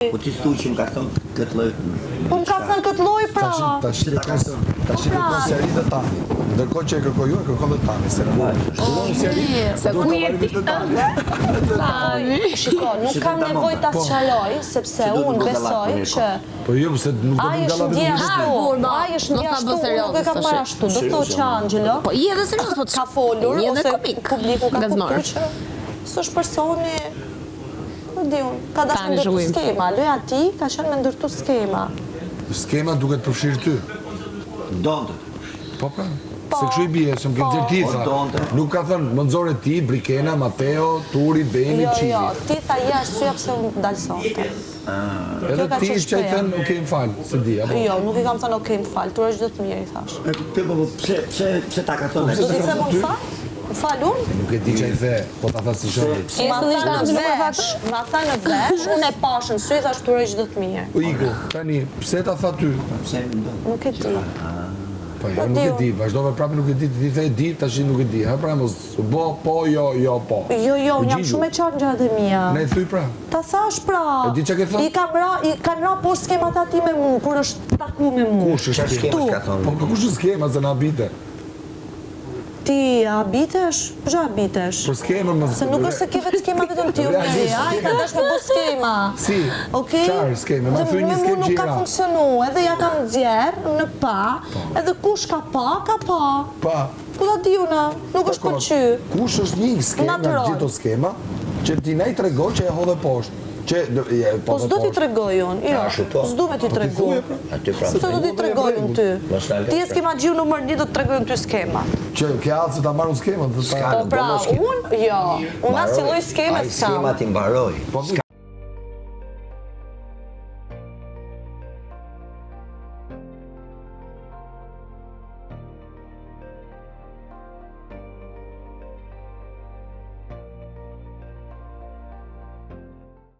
Po ti thu që më ka thënë këtë lloj. Po më ka thënë këtë lloj pra. Tash kërkon seri të tani. Ndërkohë që e kërkoj ju, e kërkon dhe tani. Se ku je ti? Shiko, nuk kam nevojë ta sqaroj, sepse unë besoj që po jo, se nuk do të ngalla vetëm ashtu. Ai është ndjeshtu, nuk e kam marrë ashtu. Do thotë që Angelo. Po je edhe serioz, po ka folur ose publiku ka Gazmar. kuptuar që s'është personi. Ka dashur me ndërtu skema, loja ti ka qenë me ndërtu skema. Skema duket përfshirë ty. Donte. Po pra. Se kështu i bie, se më ke nxjerr ti tha. Nuk ka thënë më nxorë ti, Brikena, Mateo, Turi, Beni, Çivi. Jo, ti tha je arsyeja pse unë dal sonte. Edhe ti çaj thën, "Ok, më fal, se di apo." Jo, nuk i kam thënë ok, më fal, tu është çdo të mirë i thash. Pse ta ka thënë? Do t'i them unë fal? Më fal unë? Nuk e di çaj the, po ta tha si shoqë. Ma tha në vesh, unë e pashën sy i thash tu është çdo të mirë. O Iko, tani pse ta tha ty? Pse mendon? Nuk e di. Po jo, nuk e di, vazhdove prapë nuk e di, ti the e di, tash nuk e di. Ha pra mos po, jo, po. Jo, unë jam shumë e qartë gjërat e mia. Ne thuj pra. Ta thash pra. E di çka ke thënë? I kanë ra poshtë skemat aty me mua, kur është taku me mua. Kush është skema ka thonë? Po kush është skema se na habite? Ti habitesh? Po ç'a habitesh? Po skemën më. Se nuk është se ke vetë skema vetëm ti unë. Ai ka dashur me bë skema. Si? Okej. Çfarë skeme? Ma thuj një skemë Nuk ka gjera. funksionu, edhe ja kam nxjerr në pa, edhe kush ka pa, ka pa. Pa. Ku ta di unë? Nuk është pëlqy. Kush është një skema nga Natyror. gjithë ato skema që ti na i tregon që e hodhe poshtë. Po s'do t'i tregoj unë, jo, s'du me t'i tregoj. Aty pra. S'do t'i tregoj unë ty. Ti e skema gjiu numër 1 do të tregoj unë ty skema. Që ke atë se ta marrë skemën. Po pra, unë, jo, unë asë lloj skeme s'kam. Skema ti mbaroj.